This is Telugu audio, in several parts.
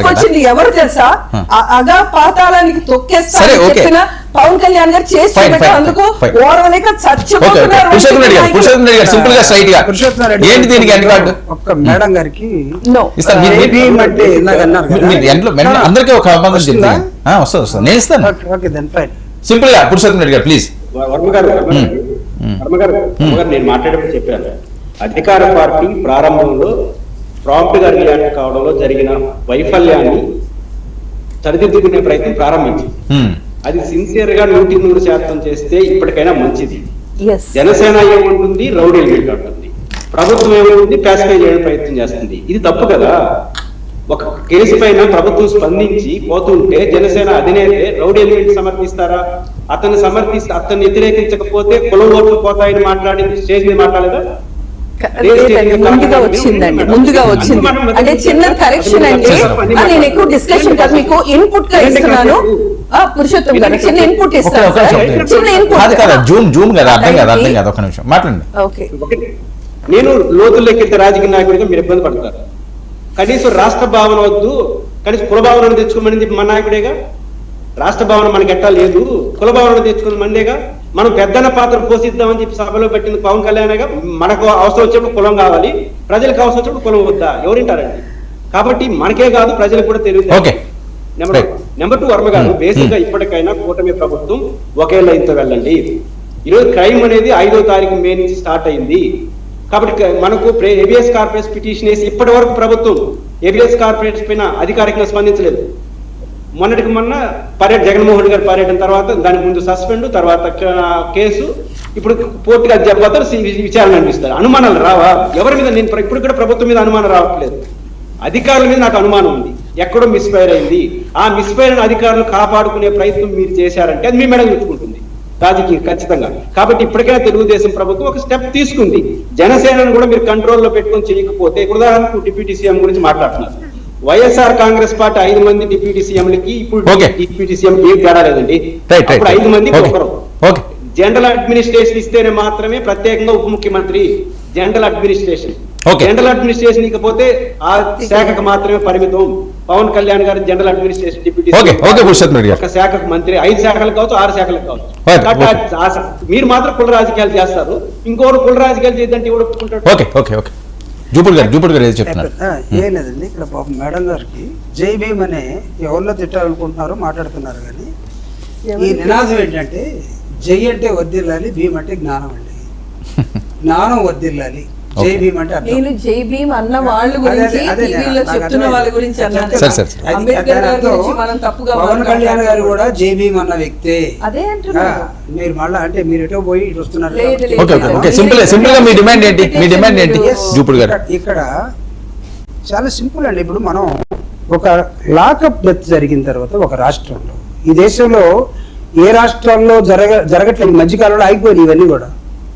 తీసుకొచ్చింది ఎవరు తెలుసా? అగా పాతాళానికి తొక్కేస్తా చెప్పిన పవన్ కళ్యాణ్ గారు చేసి అందుకు ఓర్వలేక చచ్చిపోతున్నారు. మేడం గారికి అందరికీ ఒక నేను ఇస్తాను సింపుల్ గా పురుషోత్తం రెడ్డి గారు ప్లీజ్. నేను మాట్లాడేప్పుడు చెప్పాను, అధికార పార్టీ ప్రారంభంలో ప్రాంప్ట్ గా రియాక్ట్ కావడంలో జరిగిన వైఫల్యాన్ని సరిదిద్దుకునే ప్రయత్నం ప్రారంభించింది. అది సిన్సియర్ గా 100% చేస్తే ఇప్పటికైనా మంచిది. జనసేన ఏముంటుంది, రౌడీ ఎలిమెంట్ ఉంటుంది, ప్రభుత్వం ఏముంటుంది, ప్యాసిఫై చేయడానికి ప్రయత్నం చేస్తుంది. ఇది తప్పు కదా. ఒక కేసు పైన ప్రభుత్వం స్పందించి పోతుంటే జనసేన అధినేతే రౌడీ ఎలిమెంట్ సమర్థిస్తారా? అతన్ని వ్యతిరేకించకపోతే కులం ఓట్లు పోతాయని మాట్లాడింది స్టేజ్ మీద మాట్లాడలేదా? ముందుగా వచ్చింది అంటే చిన్న కరెక్షన్ అండి. నేను ఎక్కువ డిస్కషన్ కాదు, మీకు ఇన్పుట్ గా ఇస్తున్నాను. పురుషోత్తం గారు చిన్న ఇన్పుట్ ఇస్తాను. నేను లోతుల్లోకి వెళ్తే రాజకీయ నాయకుడిగా మీరు ఇబ్బంది పడతారు. కనీసం రాష్ట్ర భావన వద్దు, కనీసం కుల భావనను తెచ్చుకోమని చెప్పి మన నాయకుడేగా. రాష్ట్ర భావన మనకి ఎట్టా లేదు, కుల భావన తెచ్చుకున్న మందేగా. మనం పెద్దన పాత్ర పోషిద్దామని చెప్పి సభలో పెట్టింది పవన్ కళ్యాణ్గా. మనకు అవసరం వచ్చినప్పుడు కులం కావాలి, ప్రజలకు అవసరం వచ్చినప్పుడు కులం వద్దా? ఎవరింటారండి? కాబట్టి మనకే కాదు ప్రజలకు కూడా తెలియదు. నెంబర్ 2 వర్మ గారు, బేసిక్ గా ఇప్పటికైనా కూటమి ప్రభుత్వం ఒకే లైన్ తో వెళ్ళండి. ఈరోజు క్రైమ్ అనేది 5వ తారీఖు మే నుంచి స్టార్ట్ అయింది. కాబట్టి మనకు ఏబిఎస్ కార్పొరేట్ పిటిషన్ వేసి ఇప్పటి వరకు ప్రభుత్వం ఏబిఎస్ కార్పొరేట్స్ పైన అధికారికంగా స్పందించలేదు. మొన్నటికి మొన్న జగన్మోహన్ రెడ్డి గారి పర్యటన తర్వాత దానికి ముందు సస్పెండ్, తర్వాత కేసు, ఇప్పుడు పూర్తిగా జబ్బతో విచారణ అనిపిస్తారు. అనుమానాలు రావా ఎవరి మీద? నేను ఇప్పుడు కూడా ప్రభుత్వం మీద అనుమానం రావట్లేదు, అధికారుల మీద నాకు అనుమానం ఉంది. ఎక్కడో మిస్ఫైర్ అయింది. ఆ మిస్ఫైర్ అయిన అధికారులు కాపాడుకునే ప్రయత్నం మీరు చేశారంటే అది మీ మెడ చుట్టుకుంటుంది రాజకీయం ఖచ్చితంగా. కాబట్టి ఇప్పటికైనా తెలుగుదేశం ప్రభుత్వం ఒక స్టెప్ తీసుకుంది. జనసేనను కూడా మీరు కంట్రోల్లో పెట్టుకొని చేయకపోతే, ఉదాహరణకు డిప్యూటీ సీఎం గురించి మాట్లాడుతున్నారు. వైఎస్ఆర్ కాంగ్రెస్ పార్టీ 5 మంది డిప్యూటీ సీఎంలకి ఇప్పుడు డిప్యూటీ సీఎం ఏం తేడా లేదండి. అప్పుడు 5 మంది ఒకరు. జనరల్ అడ్మినిస్ట్రేషన్ ఇస్తేనే మాత్రమే ప్రత్యేకంగా ఉప ముఖ్యమంత్రి జనరల్ అడ్మినిస్ట్రేషన్. జనరల్ అడ్మినిస్ట్రేషన్ ఇకపోతే ఆ శాఖకు మాత్రమే పరిమితం. పవన్ కళ్యాణ్ గారు జనరల్ అడ్మినిస్ట్రేషన్ డిప్యూటీ ఒక శాఖకు మంత్రి, 5 శాఖలకు కావచ్చు, 6 శాఖలకు కావచ్చు. మీరు మాత్రం కుల రాజకీయాలు చేస్తారు, ఇంకోరు కుల రాజకీయాలు చేద్దంటే ఎవరు ఒప్పుకుంటారు? ఏం లేదండి, ఇక్కడ పాపం మేడం గారికి జై భీమ్ అనే ఎవరిలో తిట్టాలనుకుంటున్నారో మాట్లాడుతున్నారు. కానీ ఈ నినాదం ఏంటంటే జై అంటే వర్దిల్లాలి, భీమ్ అంటే జ్ఞానం అండి. జ్ఞానం వర్దిల్లాలి, జై భీమ్ అంటే నేను జై భీమ్ అన్న వాళ్ళ గురించి చెప్తున్న వాళ్ళ గురించి పవన్ కళ్యాణ్ గారు కూడా జై భీమ్ అన్న వ్యక్తే. అదే అంటున్నారు మీరు. మళ్ళీ అంటే మీరు ఎటో పోయి ఇటు వస్తున్నారు. ఇక్కడ చాలా సింపుల్ అండి. ఇప్పుడు మనం ఒక లాకప్ డెత్ జరిగిన తర్వాత ఒక రాష్ట్రంలో, ఈ దేశంలో ఏ రాష్ట్రాల్లో జరగట్లేదు, మధ్యకాలంలో ఆగిపోయినాయి ఇవన్నీ కూడా.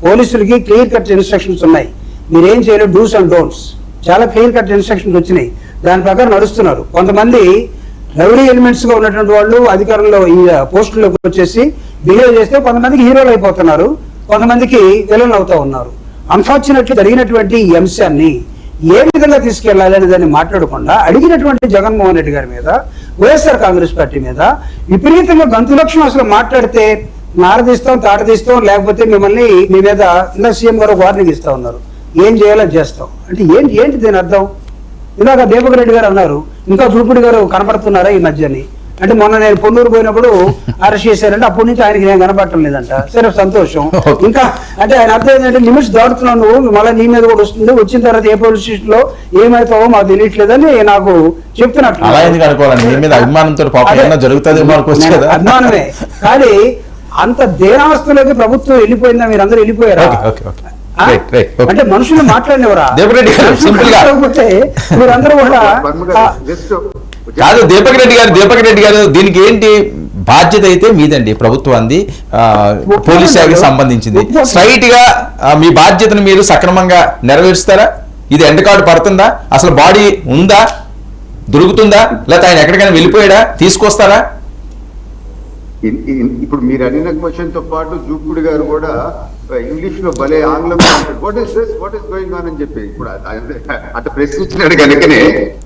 పోలీసులకి క్లియర్ కట్ ఇన్స్ట్రక్షన్స్ ఉన్నాయి, మీరేం చేయలేదు, డూస్ అండ్ డోంట్స్ చాలా క్లియర్ కట్ ఇన్స్ట్రక్షన్స్ వచ్చినాయి. దాని ప్రకారం నడుస్తున్నారు. కొంతమంది రౌడీ ఎలిమెంట్స్ గా ఉన్నటువంటి వాళ్ళు అధికారంలో ఈ పోస్టుల్లోకి వచ్చేసి బిహేవ్ చేస్తే కొంతమందికి హీరోలు అయిపోతున్నారు, కొంతమందికి విలన్లు అవుతా ఉన్నారు. అన్ఫార్చునేట్లీ జరిగినటువంటి ఈ అంశాన్ని ఏ విధంగా తీసుకెళ్లాలి అనే దాన్ని మాట్లాడకుండా అడిగినటువంటి జగన్మోహన్ రెడ్డి గారి మీద, వైఎస్ఆర్ కాంగ్రెస్ పార్టీ మీద విపరీతంగా గంతులక్షణం అసలు మాట్లాడితే నారదీస్తాం, తాటదీస్తాం, లేకపోతే మిమ్మల్ని మీ మీద ఇలా సీఎం గారు వార్నింగ్ ఇస్తా ఉన్నారు, ఏం చేయాలో చేస్తాం అంటే ఏంటి దీని అర్థం? ఇలాగ దీపక్ రెడ్డి గారు అన్నారు, ఇంకా చూపుడి గారు కనపడుతున్నారా ఈ మధ్యని అంటే మొన్న నేను పొన్నూరు పోయినప్పుడు అరెస్ట్ చేశారంటే అప్పటి నుంచి ఆయనకి నేను కనపడటం లేదంట. సరే సంతోషం. ఇంకా అంటే ఆయన అర్థం ఏంటంటే లిమిట్స్ దాటుతున్నావు నువ్వు, మళ్ళీ నీ మీద కూడా వస్తుంది, వచ్చిన తర్వాత ఏ పోలీస్ స్టేషన్ లో ఏమైతావో మాకు తెలియట్లేదని నాకు చెప్తున్నట్టు. అభిమానమే కానీ అంత దేనావస్థలోకి ప్రభుత్వం వెళ్ళిపోయిందా? మీరు అందరూ వెళ్ళిపోయారా? అంటే మనుషులు మాట్లాడినవరా? మీరందరూ కూడా కాదు. దీపక్ రెడ్డి గారు దీనికి ఏంటి బాధ్యత అయితే మీదండి, ప్రభుత్వాన్ని, పోలీస్ శాఖకి సంబంధించింది. స్ట్రైట్ గా మీ బాధ్యతను మీరు సక్రమంగా నెరవేరుస్తారా? ఇది ఎండ్ కార్డు పడుతుందా? అసలు బాడీ ఉందా, దొరుకుతుందా, లేకపోతే ఆయన ఎక్కడికైనా వెళ్ళిపోయాడా, తీసుకొస్తారా? ఇప్పుడు మీరు అడిగిన క్వశ్చన్ తో పాటు జూపుడి గారు కూడా ఇంగ్లీష్ లో భలే ఆంగ్లం వాట్ ఇస్ గోయింగ్ ఆన్ అని చెప్పి ఇప్పుడు అటు ప్రశ్నించినాడు కనుకనే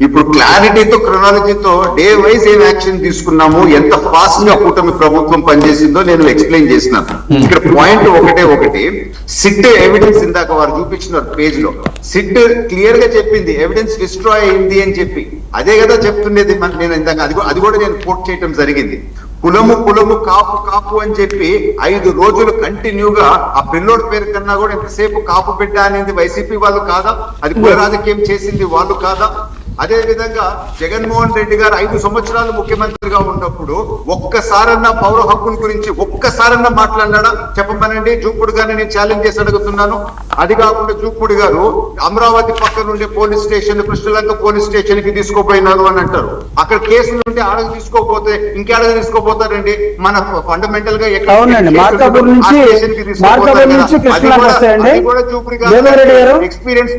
ఇప్పుడు క్లారిటీతో క్రొనాలజీతో డే వైజ్ ఏం యాక్షన్ తీసుకున్నాము, ఎంత ఫాస్ట్ గా కూటమి ప్రభుత్వం పనిచేసిందో నేను ఎక్స్ప్లెయిన్ చేసినాను. ఇక్కడ పాయింట్ ఒకటి సిట్ ఎవిడెన్స్ ఇందాక వారు చూపించిన పేజ్ లో సిట్ క్లియర్ గా చెప్పింది ఎవిడెన్స్ డిస్ట్రాయ్ అయింది అని చెప్పి. అదే కదా చెప్తుండేది నేను ఇందాక అది కూడా నేను కోట్ చేయడం జరిగింది. కులము కాపు అని చెప్పి 5 రోజులు కంటిన్యూగా ఆ పిల్లోడి పేరు కన్నా కూడా ఎంతసేపు కాపు బిడ్డ అనేది వైసీపీ వాళ్ళు కాదా? అది కుల రాజకీయం చేసింది వాళ్ళు కాదా? అదే విధంగా జగన్మోహన్ రెడ్డి గారు 5 సంవత్సరాలు ముఖ్యమంత్రిగా ఉన్నప్పుడు ఒక్కసారన్నా పౌర హక్కుల గురించి ఒక్కసారన్నా మాట్లాడినాడా చెప్పమనండి. జూపుడు గారిని నేను ఛాలెంజ్ చేసి అడుగుతున్నాను. అది కాకుండా జూపుడు గారు అమరావతి పక్కన ఉండే police station Krishnalanka police station కి తీసుకుపోయినారు అని అంటారు. అక్కడ కేసులు ఉంటే ఆడకు తీసుకోపోతే ఇంకేడకు తీసుకోపోతారండి. మన ఫండమెంటల్ గా ఎక్స్పీరియన్స్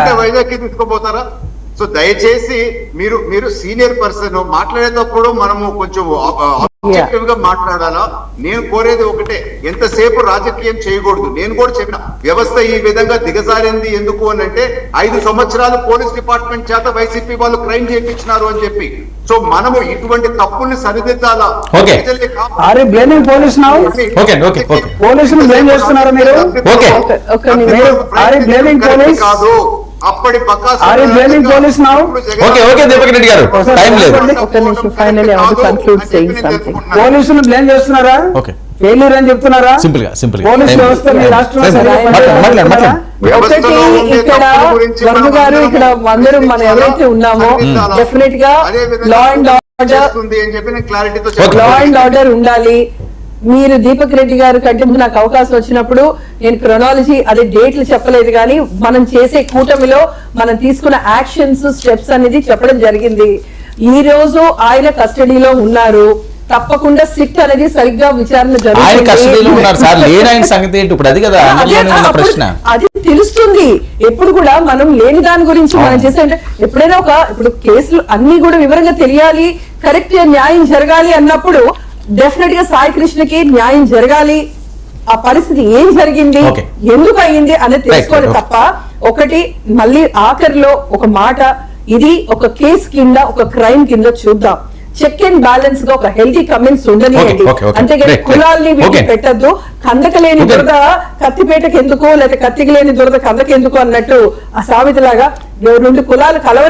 వైజాగ్ కి తీసుకుపోతారా? సో దయచేసి మీరు సీనియర్ పర్సన్ మాట్లాడేటప్పుడు మనము కొంచెం ఆబ్జెక్టివ్ గా మాట్లాడాలా. నేను కోరేది ఒకటే, ఎంతసేపు రాజకీయం చేయకూడదు. నేను కూడా చెప్పిన వ్యవస్థ ఈ విధంగా దిగజారింది ఎందుకు అని అంటే 5 సంవత్సరాలు పోలీస్ డిపార్ట్మెంట్ చేత వైసీపీ వాళ్ళు క్రైమ్ చేయించినారు అని చెప్పి. సో మనము ఇటువంటి తప్పుల్ని సరిదిద్దాలా. కాదు అప్పటి పోలీసులు బ్లేమ్ చేస్తున్నారా? ఫెయిల్యూర్ అని చెప్తున్నారా? పోలీస్ వ్యవస్థ మీ రాష్ట్రంలో ఒకటి ఇక్కడ వర్మ గారు ఇక్కడ అందరూ మనం ఎవరైతే ఉన్నామో డెఫినెట్ గా లా అండ్ ఆర్డర్ ఉండాలి. మీరు దీపక్ రెడ్డి గారు కంటే ముందు నాకు అవకాశం వచ్చినప్పుడు నేను క్రొనాలజీ అదే డేట్లు చెప్పలేదు, కానీ మనం చేసే కూటమిలో మనం తీసుకున్న యాక్షన్స్ స్టెప్స్ అనేది చెప్పడం జరిగింది. ఈ రోజు ఆయన కస్టడీలో ఉన్నారు. తప్పకుండా సిట్ అనేది సరిగ్గా విచారణ జరుగుతుంది. అది తెలుస్తుంది. ఎప్పుడు కూడా మనం లేని దాని గురించి మనం చేసే ఎప్పుడైనా ఇప్పుడు కేసులు అన్ని కూడా వివరంగా తెలియాలి, కరెక్ట్ న్యాయం జరగాలి అన్నప్పుడు డెఫినెట్ గా సాయి కృష్ణకి న్యాయం జరగాలి. ఆ పరిస్థితి ఏం జరిగింది, ఎందుకు అయ్యింది అనేది తెలుసుకోవాలి తప్ప ఒకటి మళ్ళీ ఆఖరిలో ఒక మాట, ఇది ఒక కేసు కింద ఒక క్రైమ్ కింద చూద్దాం. చెక్ అండ్ బ్యాలెన్స్ గా ఒక హెల్తీ కమెంట్స్ ఉండనియండి. అంతేగాని కులాల్ని వీటికి పెట్టద్దు. కందకలేని దురద కత్తిపేటకి ఎందుకు, లేకపోతే కత్తికి లేని దురద కందకెందుకు అన్నట్టు ఆ సామెతలాగా 2 కులాలు కలవ